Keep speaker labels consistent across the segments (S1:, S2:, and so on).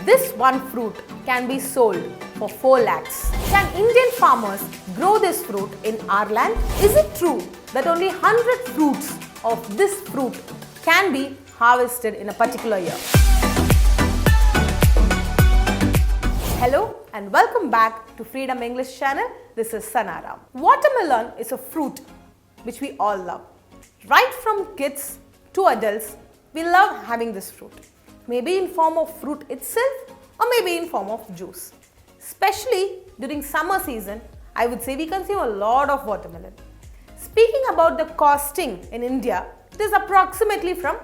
S1: This one fruit can be sold for 4 lakhs. Can Indian farmers grow this fruit in our land? Is it true that only 100 fruits of this fruit can be harvested in a particular year? Hello and welcome back to Freedom English channel. This is Sanaram. Watermelon is a fruit which we all love. Right from kids to adults, we love having this fruit. Maybe in form of fruit itself or maybe in form of juice. Especially during summer season, I would say we consume a lot of watermelon. Speaking about the costing in India, it is approximately from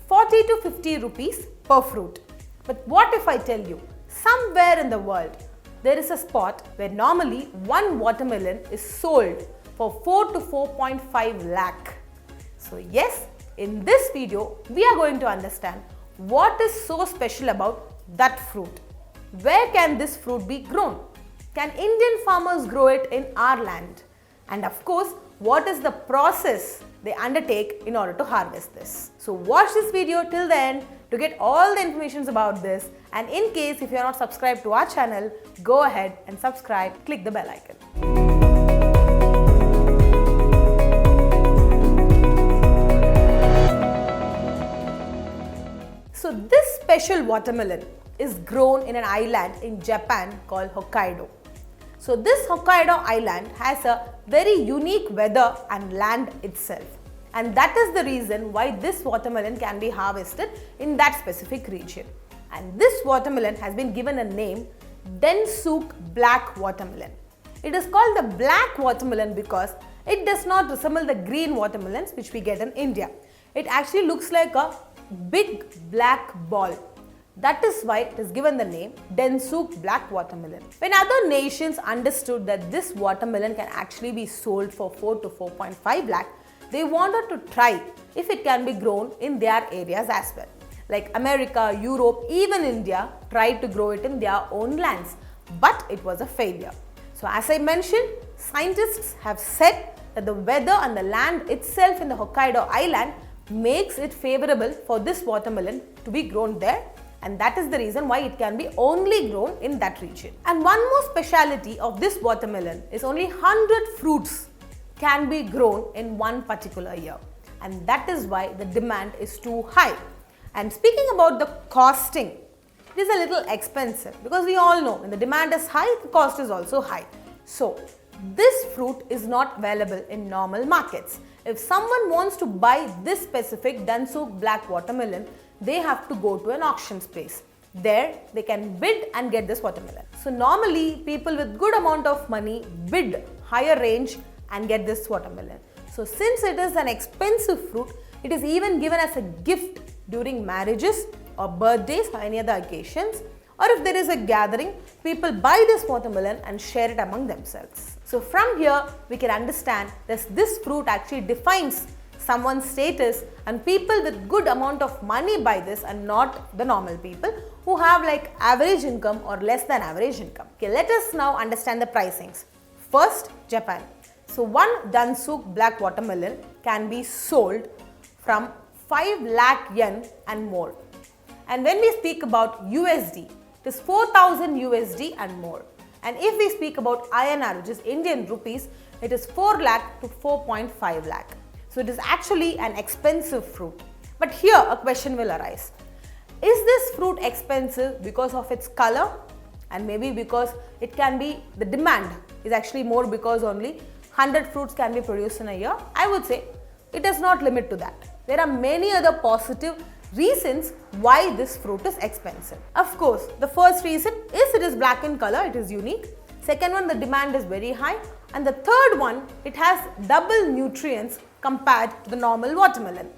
S1: 40 to 50 rupees per fruit. But what if I tell you, somewhere in the world, there is a spot where normally one watermelon is sold for 4 to 4.5 lakh. So yes, in this video, we are going to understand what is so special about that fruit. Where can this fruit be grown? Can Indian farmers grow it in our land? And of course, what is the process they undertake in order to harvest this? So watch this video till the end to get all the information about this. And in case if you are not subscribed to our channel, go ahead and subscribe, click the bell icon. So this special watermelon is grown in an island in Japan called Hokkaido. So this Hokkaido island has a very unique weather and land itself. And that is the reason why this watermelon can be harvested in that specific region. And this watermelon has been given a name, Densuke Black Watermelon. It is called the black watermelon because it does not resemble the green watermelons which we get in India. It actually looks like a big black ball. That is why it is given the name Densuke Black Watermelon. When other nations understood that this watermelon can actually be sold for 4 to 4.5 lakh, they wanted to try if it can be grown in their areas as well. Like America, Europe, even India tried to grow it in their own lands, but it was a failure. So as I mentioned, scientists have said that the weather and the land itself in the Hokkaido island makes it favorable for this watermelon to be grown there, and that is the reason why it can be only grown in that region. And one more speciality of this watermelon is only 100 fruits can be grown in one particular year, and that is why the demand is too high. And speaking about the costing, it is a little expensive because we all know when the demand is high, the cost is also high. So this fruit is not available in normal markets. If someone wants to buy this specific Densuke Black Watermelon, they have to go to an auction space. There they can bid and get this watermelon. So normally people with good amount of money bid higher range and get this watermelon. So since it is an expensive fruit, it is even given as a gift during marriages or birthdays or any other occasions. Or if there is a gathering, people buy this watermelon and share it among themselves. So from here, we can understand that this fruit actually defines someone's status, and people with good amount of money buy this and not the normal people who have like average income or less than average income. Okay, let us now understand the pricings. First, Japan. So one Densuke Black Watermelon can be sold from 5 lakh yen and more. And when we speak about USD, it is 4,000 USD and more. And if we speak about INR, which is Indian rupees, it is 4 lakh to 4.5 lakh. So it is actually an expensive fruit. But here a question will arise. Is this fruit expensive because of its color? And maybe because it can be, the demand is actually more because only 100 fruits can be produced in a year? I would say it does not limit to that. There are many other positive reasons why this fruit is expensive. Of course, the first reason is it is black in color, it is unique. Second one, the demand is very high. And the third one, it has double nutrients compared to the normal watermelon.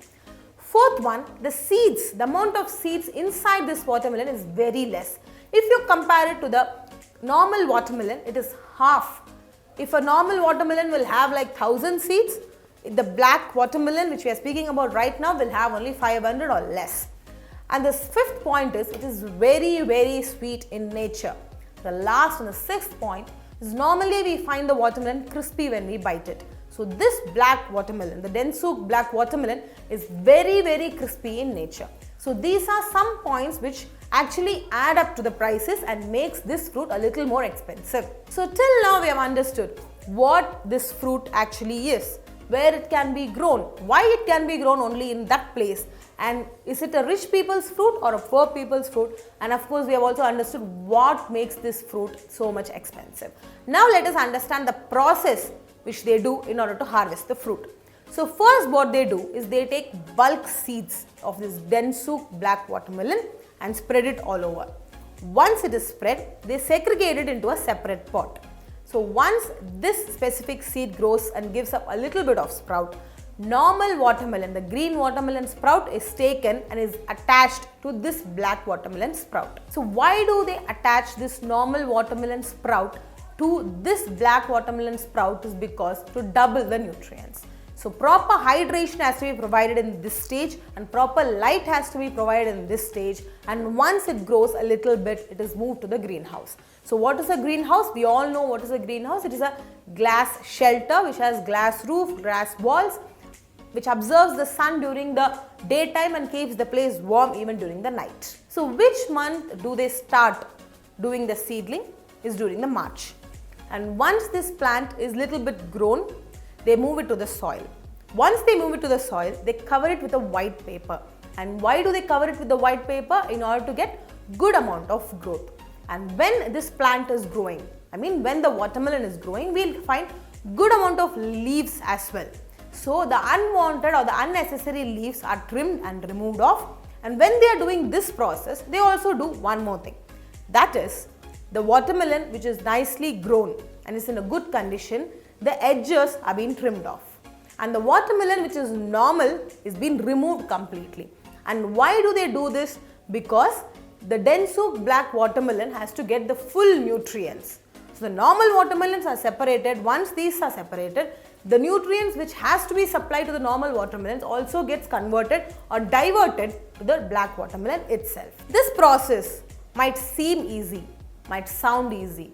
S1: Fourth one, the seeds, the amount of seeds inside this watermelon is very less. If you compare it to the normal watermelon, it is half. If a normal watermelon will have like 1000 seeds, the black watermelon which we are speaking about right now will have only 500 or less. And the fifth point is it is very, very sweet in nature. The last and the sixth point is normally we find the watermelon crispy when we bite it. So this black watermelon, the Densuke Black Watermelon, is very, very crispy in nature. So these are some points which actually add up to the prices and makes this fruit a little more expensive. So till now we have understood what this fruit actually is, where it can be grown, why it can be grown only in that place, and is it a rich people's fruit or a poor people's fruit, and of course we have also understood what makes this fruit so much expensive. Now let us understand the process which they do in order to harvest the fruit. So first what they do is they take bulk seeds of this Densuke Black Watermelon and spread it all over. Once it is spread, they segregate it into a separate pot. So once this specific seed grows and gives up a little bit of sprout, normal watermelon, the green watermelon sprout is taken and is attached to this black watermelon sprout. So why do they attach this normal watermelon sprout to this black watermelon sprout is because to double the nutrients. So proper hydration has to be provided in this stage and proper light has to be provided in this stage, and once it grows a little bit, it is moved to the greenhouse. So what is a greenhouse? We all know what is a greenhouse. It is a glass shelter which has glass roof, glass walls, which observes the sun during the daytime and keeps the place warm even during the night. So which month do they start doing the seedling? Is during the March. And once this plant is little bit grown, they move it to the soil. Once they move it to the soil, they cover it with a white paper. And why do they cover it with the white paper? In order to get good amount of growth. And when this plant is growing, when the watermelon is growing, we'll find good amount of leaves as well. So the unwanted or the unnecessary leaves are trimmed and removed off. And when they are doing this process, they also do one more thing. That is, the watermelon which is nicely grown and is in a good condition, the edges are being trimmed off. And the watermelon which is normal is being removed completely. And why do they do this? Because the Densuke Black Watermelon has to get the full nutrients. So the normal watermelons are separated. Once these are separated, the nutrients which has to be supplied to the normal watermelons also gets converted or diverted to the black watermelon itself. This process might seem easy, might sound easy,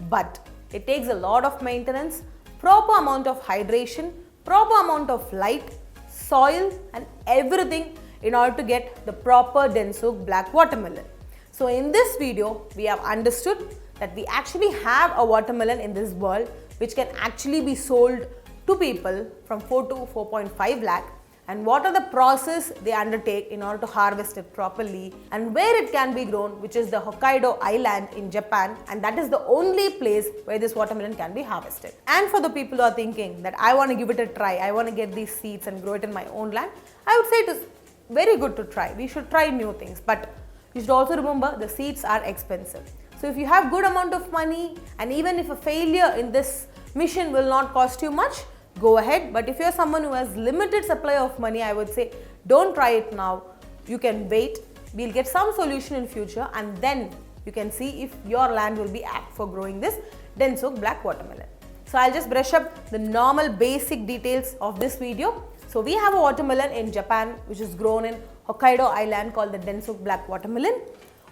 S1: but it takes a lot of maintenance, proper amount of hydration, proper amount of light, soil and everything in order to get the proper Densuke Black Watermelon. So in this video, we have understood that we actually have a watermelon in this world which can actually be sold to people from 4 to 4.5 lakh, and what are the process they undertake in order to harvest it properly, and where it can be grown, which is the Hokkaido island in Japan, and that is the only place where this watermelon can be harvested. And for the people who are thinking that I want to give it a try, I want to get these seeds and grow it in my own land, I would say it is very good to try. We should try new things, but you should also remember the seeds are expensive. So if you have good amount of money, and even if a failure in this mission will not cost you much, go ahead. But if you are someone who has limited supply of money, I would say don't try it now. You can wait. We'll get some solution in future, and then you can see if your land will be apt for growing this Densuke Black Watermelon. So I'll just brush up the normal basic details of this video. So we have a watermelon in Japan which is grown in Hokkaido island called the Densuke Black Watermelon.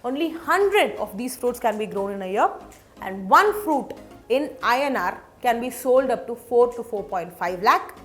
S1: Only 100 of these fruits can be grown in a year, and one fruit in INR can be sold up to 4 to 4.5 lakh.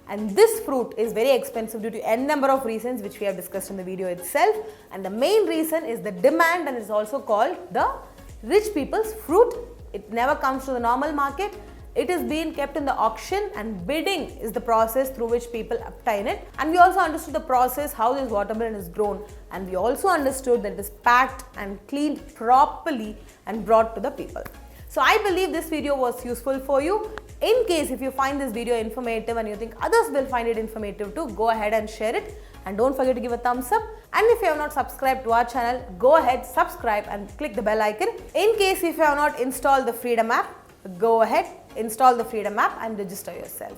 S1: And this fruit is very expensive due to n number of reasons which we have discussed in the video itself. And the main reason is the demand, and it's also called the rich people's fruit. It never comes to the normal market. It is being kept in the auction, and bidding is the process through which people obtain it. And we also understood the process how this watermelon is grown, and we also understood that it is packed and cleaned properly and brought to the people. So I believe this video was useful for you. In case if you find this video informative and you think others will find it informative too, go ahead and share it, and don't forget to give a thumbs up. And if you have not subscribed to our channel, go ahead, subscribe and click the bell icon. In case if you have not installed the Freedom app, go ahead, install the Freedom app and register yourself.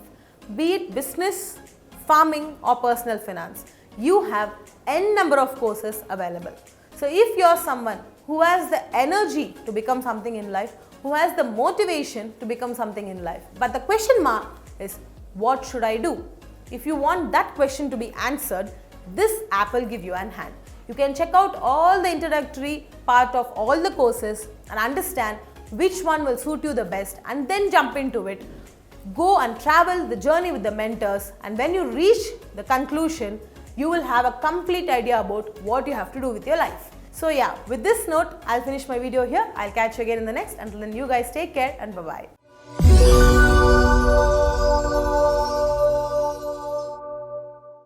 S1: Be it business, farming or personal finance, you have n number of courses available. So if you are someone who has the energy to become something in life, who has the motivation to become something in life, but the question mark is, what should I do? If you want that question to be answered, this app will give you an hand. You can check out all the introductory part of all the courses and understand which one will suit you the best, and then jump into it. Go and travel the journey with the mentors, and when you reach the conclusion, you will have a complete idea about what you have to do with your life. So yeah, with this note, I'll finish my video here. I'll catch you again in the next. Until then, you guys take care and bye-bye.